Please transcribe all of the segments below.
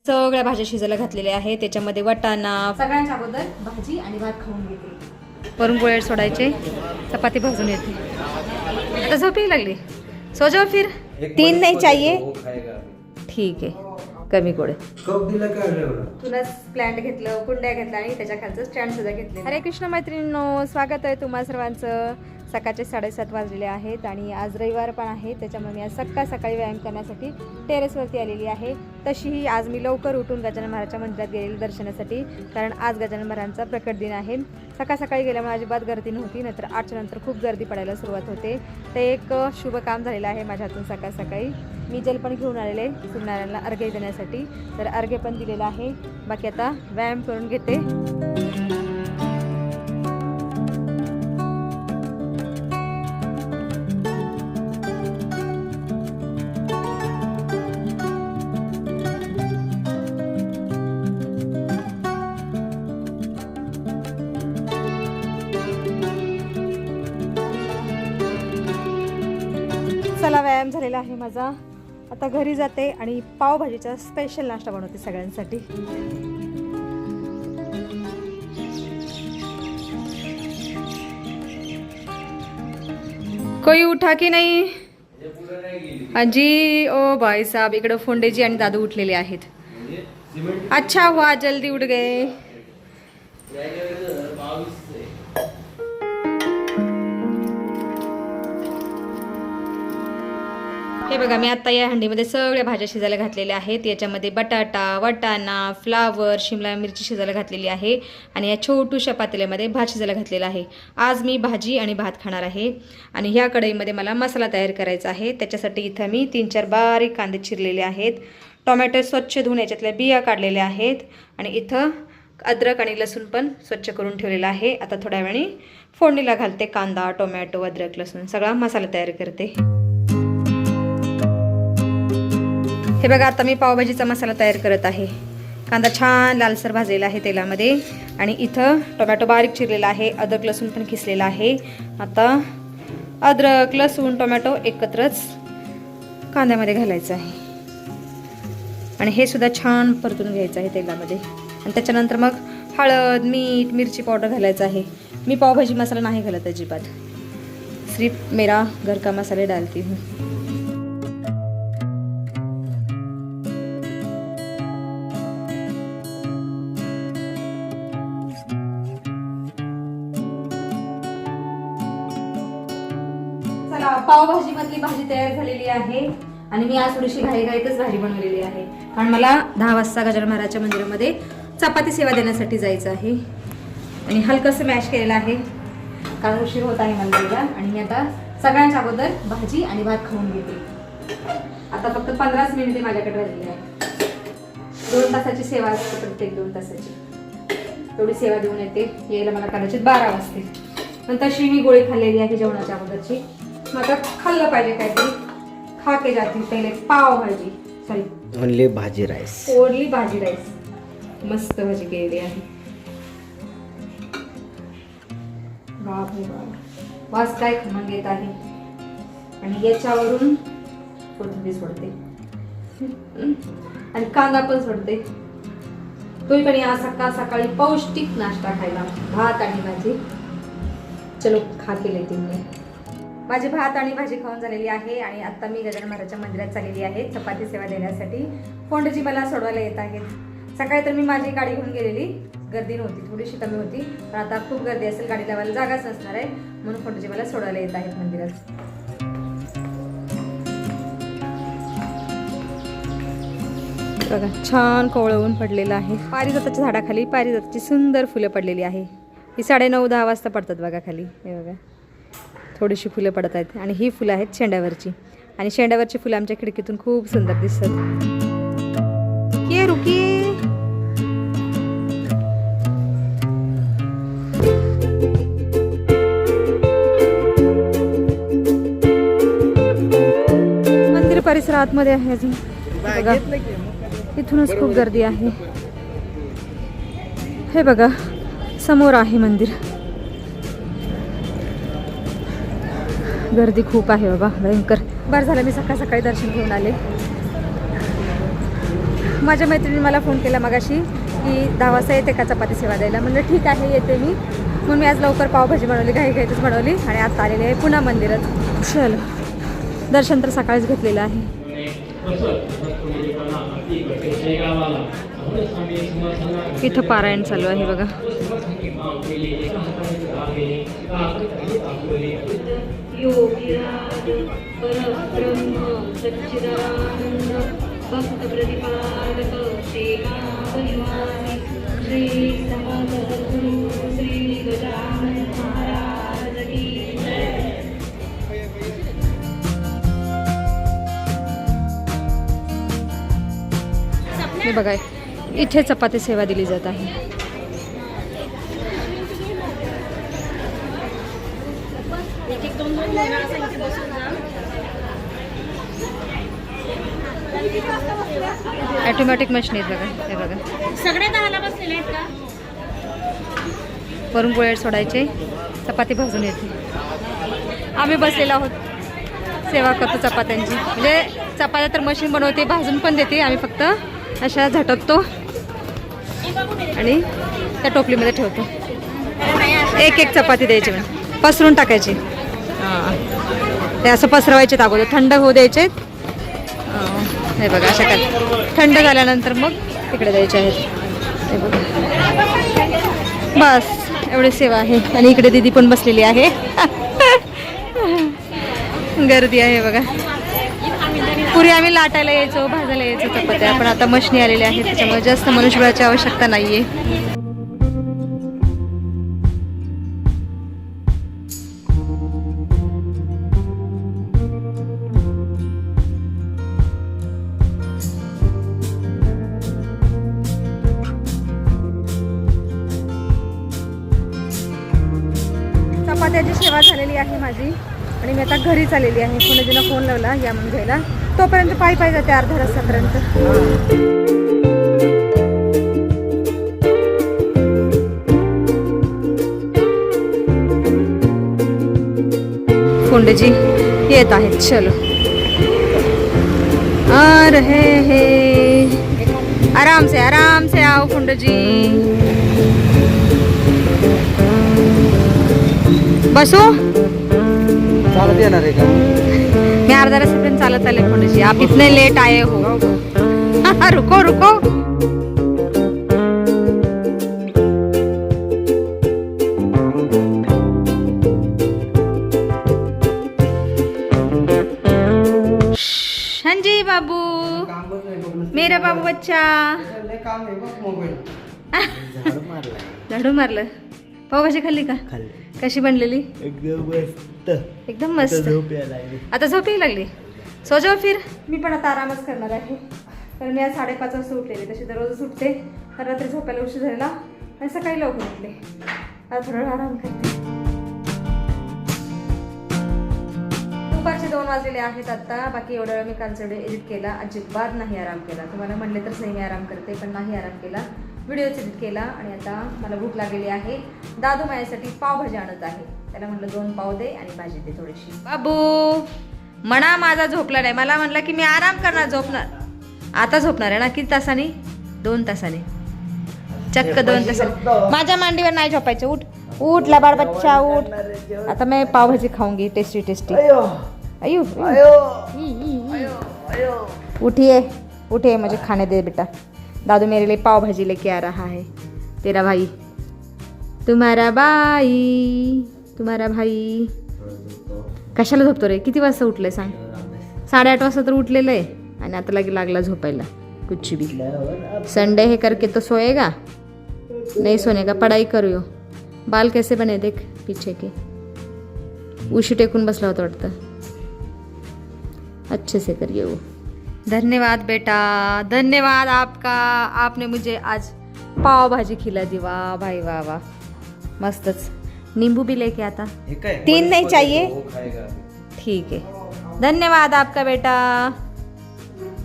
सगळ्या भाज्या शिजायला घातलेल्या आहेत. त्याच्यामध्ये वाटाणा, सगळ्यांच्या अगोदर भाजी आणि भात खाऊन घेते. वरून गोळे सोडायचे, चपाती भाजून येते. आता झोप लागली. सो जाओ फिर. 3 नहीं चाहिए. ठीक आहे, कमी गोळे. तुला प्लॅन्ट घेतलं, कुंड्या घेतल्या आणि त्याच्या खालचं स्टँड सुद्धा घेतले. हरे कृष्ण मैत्रिणींनो, स्वागत आहे तुम्हा सर्वांचं. सकाळचे 7:30 वाजलेले आहेत आणि आज रविवार पण आहे. त्याच्यामुळे मी आज सकाळी व्यायाम करण्यासाठी टेरेसवरती आलेली आहे. तशीही आज मी लवकर उठून गजानन महाराजच्या मंदिरात गेलेली दर्शनासाठी, कारण आज गजानन महाराजांचा प्रकट दिन आहे. सकाळी गेल्यामुळे अजिबात गर्दी नव्हती, नाहीतर 8च्या नंतर खूप गर्दी पडायला सुरुवात होते. ते एक शुभ काम झालेलं आहे माझ्या हातून. सकाळी मी जल पण घेऊन आलेले सूर्यनारायणला अर्घ्य देण्यासाठी, तर अर्घ्य पण दिलेलं आहे. बाकी आता व्यायाम करून घेते. चला, व्यायाम झालेला आहे माझा. आता घरी जाते आणि पावभाजीचा स्पेशल नाश्ता बनवते सगळ्यांसाठी. कोई उठा की नाही आजी? ओ भाई साहब, इकडं फोंडेजी आणि दादू उठलेले आहेत. अच्छा हुआ जल्दी उठ गए. हे बघा, मी आता या हंडीमध्ये सगळ्या भाज्या शिजायला घातलेल्या आहेत. याच्यामध्ये बटाटा, वाटाणा, फ्लावर, शिमला मिरची शिजायला घातलेली आहे आणि या छोटूशा पातेल्यामध्ये भात शिजायला घातलेला आहे. आज मी भाजी आणि भात खाणार आहे आणि ह्या कढईमध्ये मला मसाला तयार करायचा आहे. त्याच्यासाठी इथं मी 3-4 बारीक कांदे चिरलेले आहेत. टोमॅटो स्वच्छ धुवून याच्यातल्या बिया काढलेल्या आहेत आणि इथं अद्रक आणि लसूण पण स्वच्छ करून ठेवलेला आहे. आता थोड्या वेळाने फोडणीला घालते. कांदा, टोमॅटो, अद्रक, लसूण सगळा मसाला तयार करते. हे बघा, आता मी पावभाजीचा मसाला तयार करत आहे. कांदा छान लालसर भाजलेला आहे तेलामध्ये आणि इथं टोमॅटो बारीक चिरलेला आहे. अद्रक लसूण पण किसलेला आहे. आता अद्रक, लसूण, टोमॅटो एकत्रच कांद्यामध्ये घालायचं आहे आणि हे सुद्धा छान परतून घ्यायचं आहे तेलामध्ये. आणि त्याच्यानंतर मग हळद, मीठ, मिरची पावडर घालायचं आहे. मी पावभाजी मसाला नाही घालत अजिबात, सिर्फ मेरा घर का मसाले डालती हूँ. पावभाजी मधली भाजी तयार झालेली आहे आणि मी आज थोडीशी घाईघाईतच भाजी बनवलेली आहे, कारण मला 10 वाजता गजानन महाराजच्या मंदिरामध्ये चपाती सेवा देण्यासाठी जायचं आहे आणि हलकंसं मॅश केलेलं आहे कारण उशीर होत आहे मंदिराला. आणि मी आता सगळ्यांच्या अगोदर भाजी आणि भात खाऊन घेते. आता फक्त 15 मिनिटे माझ्याकडे राहिलेली आहे. 2 तासाची सेवा असते, प्रत्येक 2 तासाची तेवढी सेवा देऊन येते. यायला मला कदाचित 12 वाजतील. नंतरशी मी गोळी खाल्लेली आहे जेवणाच्या अगोदरची. मग आता खाल्लं पाहिजे काहीतरी. खा के जाती पहिले पाव भाजी, सॉरी ओनली भाजी राईस. ओनली भाजी राईस. मस्त भाजी केलेली आहे. बाप रे बाप, वास काय खमंग येत आहे. आणि याच्यावरून कोथिंबीर सोडते आणि कांदा पण सोडते. तुम्ही पण या सकाळी पौष्टिक नाश्ता खायला, भात आणि भाजी. चलो खा के लेते मी. माझी भात आणि भाजी खाऊन झालेली आहे आणि आता मी गजानन महाराजच्या मंदिरात चाललेली आहे चपाती सेवा देण्यासाठी. फोंडजी मला सोडवायला येत आहेत. सकाळी तर मी माझी गाडी घेऊन गेलेली, गर्दी नव्हती, थोडीशी कमी होती, पण आता खूप गर्दी असेल, गाडी लावायला जागाच नसणार आहे, म्हणून फोंडजी मला सोडवायला येत आहेत मंदिरात. बघा, छान कोवळं ऊन पडलेलं आहे. पारिजाताच्या झाडाखाली पारिजाताची सुंदर फुलं पडलेली आहे. ही 9:30-10 वाजता पडतात बघा खाली. हे बघा, थोडीशी फुलं पडत आहेत आणि ही फुलं आहेत शेंड्यावरची. आणि शेंड्यावरची फुलं आमच्या खिडकीतून खूप सुंदर दिसतात. ये रुकी. मंदिर परिसर आतमध्ये आहे अजून. बघा, इथूनच खूप गर्दी आहे. हे बघा, समोर आहे मंदिर. गर्दी खूप आहे बाबा, भयंकर. बरं झालं मी सकाळी दर्शन घेऊन आले. माझ्या मैत्रिणीने मला फोन केला मगाशी की 10 वाजता येते का चपाती सेवा द्यायला. म्हणलं ठीक आहे येते मी. म्हणून मी आज लवकर पावभाजी बनवली, घाईघाईतच बनवली आणि आता आलेली आहे पुन्हा मंदिरात. चल दर्शन तर सकाळीच घेतलेलं आहे. इथं पारायण चालू आहे बघा. हे बघा इथे चपाती सेवा दिली जात आहे. ऑटोमॅटिक मशीन आहेत बघा. हे बघा सगळे 10ला बसलेले आहेत का? वरून गोळे सोडायचे, चपाती भाजून येते. आम्ही बसलेलो आहोत, सेवा करतो चपात्यांची. म्हणजे चपात्या तर मशीन बनवते, भाजून पण देते. आम्ही फक्त अशा झटकतो आणि त्या टोपलीमध्ये ठेवतो. एक एक चपाती द्यायची, म्हणजे पसरून टाकायची. हां ते असं पसरवायचे अगोदर, थंड होऊ द्यायचे. हे बघा अशा काय थंड झाल्यानंतर मग तिकडे द्यायचे आहेत. हे बघा बस एवढी सेवा आहे. आणि इकडे दीदी पण बसलेली आहे. गर्दी आहे बघा. पूर्वी आम्ही लाटायला यायचो, भाजायला यायचो चपात्या, पण आता मशनी आलेल्या आहेत त्याच्यामुळे जास्त मनुष्यबळाची आवश्यकता नाहीये. चपात्याची सेवा झालेली आहे माझी आणि मी आता घरी चाललेली आहे. कोणाजीला फोन लावला या म्हणून घ्यायला. तोपर्यंत पायी पायी जाते अर्ध्या रस्त्यापर्यंत. फोंडेजी येत आहेत. चलो आ रहे हे, आराम से आओ फोंडेजी. बसो. चालत येणार आहे का? मैं अर्धा रस्त्यापर्यंत चालत आले फोंडेजी. आप इतने लेट आए हो. रुको रुको. हाँ जी बाबू, मेरा बाबू बच्चा. झाडू मारलं. पावभाजी खाल्ली का? कशी बनलेली? एकदम मस्त. आता झोप यायला लागली. सो जाओ फिर. मी पण आता आरामच करणार आहे, कारण मी आज 5:30 वाजता उठलेली. तशी दररोज उठते, तर रात्री झोपायला उशीर झालेला आणि सकाळी लवकर उठले. आता थोडा वेळ आराम करते. दुपारचे 2 वाजलेले आहेत आता. बाकी एवढा वेळ मी कालचा व्हिडिओ एडिट केला, अजिबात नाही आराम केला. तुम्हाला म्हणले तर सही मी आराम करते, पण नाही आराम केला. व्हिडिओच एडिट केला आणि आता मला भूक लागलेली आहे. दादू माझ्यासाठी पावभाजी आणत आहे. त्याला म्हटलं 2 पाव दे आणि भाजी दे थोडीशी. बाबू म्हणा माझा झोपला नाही. मला म्हटलं की मी आराम करणार, झोपणार. आता झोपणार आहे ना? किती तासाने? 2 तासाने. चक्क 2 तासाने. माझ्या मांडीवर नाही झोपायचं. उठ उठ लबाड बच्चा उठ. आता मैं पावभाजी खाऊंगी टेस्टी टेस्टी. अयो उठिए उठिए, मुझे खाने दे बेटा. दादू मेरे लिए पाव भाजी लेके आ रहा है. तेरा भाई, तुम्हारा भाई. कशाला झोपतो रे? किती वाजता उठलंय सांग? 8:30 वाजता तर उठलेलं आहे आणि आता लागला झोपायला. कुछ भी संडे है करके तो सोएगा, नहीं सोने का. पढ़ाई करूयो. बाल कैसे बने देख पीछे के. उशी टेकून बसला होता वाटतं. अच्छे से करिए वो. धन्यवाद बेटा, धन्यवाद आपका. आपने मुझे आज पाव भाजी खिला दी. वाह भाई वाह वाह, मस्तच. नींबू भी लेके आता. 3 नहीं चाहिए? ठीक है, धन्यवाद आपका बेटा.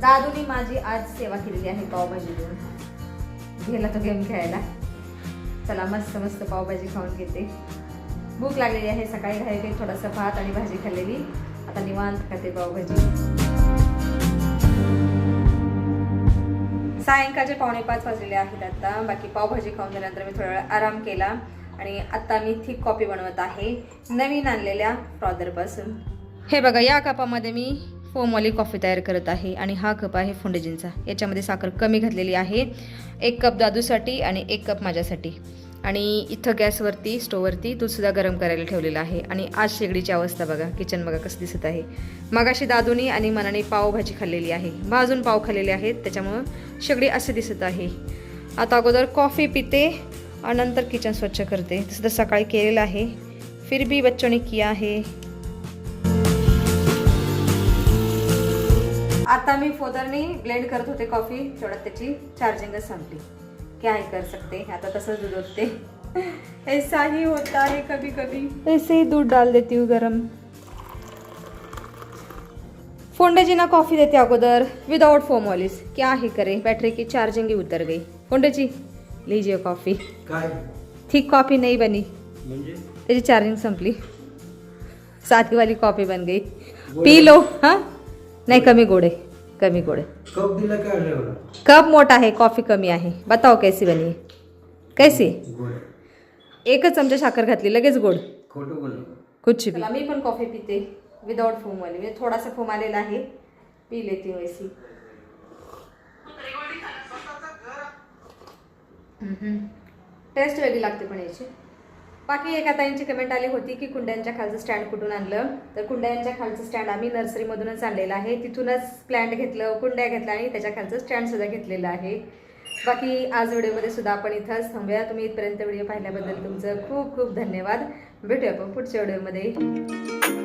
दादूनी माझी आज सेवा केलेली आहे पावभाजी देऊन. गेला तो गेम खेळायला. चला मस्त मस्त पावभाजी खाऊन घेते. भूक लागलेली आहे. सकाळी घाई थोडासा भात आणि भाजी खाल्लेली. आता निवांत खाते पावभाजी. सायंकाळचे 4:45 वाजलेले आहेत आता. बाकी पावभाजी खाऊन झाल्यानंतर मी थोडा वेळ आराम केला आणि आता मी थिक कॉफी बनवत आहे नवीन आणलेल्या फ्रॉदरपासून. हे बघा, या कपामध्ये मी फोमवाली कॉफी तयार करत आहे आणि हा कप आहे फोंडेजींचा. याच्यामध्ये साखर कमी घातलेली आहे. 1 कप दादूसाठी आणि 1 कप माझ्यासाठी. आणि इथं गॅसवरती स्टोववरती दूधसुद्धा गरम करायला ठेवलेलं आहे. आणि आज शेगडीची अवस्था बघा, किचन बघा कसं दिसत आहे. मगाशी दादूनी आणि मनाने पावभाजी खाल्लेली आहे, भाजून पाव खाल्लेले आहेत, त्याच्यामुळं शेगडी असे दिसत आहे. आता अगोदर कॉफी पिते आणि नंतर किचन स्वच्छ करते. तसं तर सकाळी केलेलं आहे, फिर भी बच्चों ने किया है. आता मी फोदरने ब्लेंड करत होते कॉफी, तेवढ्यात त्याची चार्जिंगच संपली. क्या ही कर सकते, आता तसंच दूध होते. ऐसा ही होता है कभी कभी. ऐसे ही दूध डाल देती हूँ गरम. फोंडे ना कॉफी देते अगोदर विदाउट फोम वालीस. क्या ही करे, बैटरी की चार्जिंग ही उतर गई. फोंडे जी लीजिए कॉफी. काय थिक कॉफी नहीं बनी, म्हणजे त्याची चार्जिंग संपली. साधी वाली कॉफी बन गई. P low. हाँ नहीं, कमी गोड है, कमी गोड है. कप दिला काय एवढा? कप मोटा है, कॉफी कमी आहे. बताओ कैसी बनी है, कैसी. गोड. 1 चमचा साखर घातली, लगेच गोड. खोटं बोल. कुछ भी. मी पण कॉफी पिते विदाउट फोम वाली. म्हणजे थोडासा फोम आलेला आहे, पी लेती हूँ ऐसी. टेस्ट वेगळी लागते पण याची. बाकी एका ताईंची कमेंट आली होती की कुंड्यांच्या खालचं स्टँड कुठून आणलं. तर कुंड्यांच्या खालचं स्टँड आम्ही नर्सरीमधूनच आणलेलं आहे. तिथूनच प्लॅन्ट घेतलं, कुंड्या घेतल्या आणि त्याच्या खालचं स्टँडसुद्धा घेतलेलं आहे. बाकी आज व्हिडिओमध्ये सुद्धा आपण इथंच थांबूया. तुम्ही इथपर्यंत व्हिडिओ पाहिल्याबद्दल तुमचं खूप खूप धन्यवाद. भेटूया आपण पुढच्या व्हिडिओमध्ये.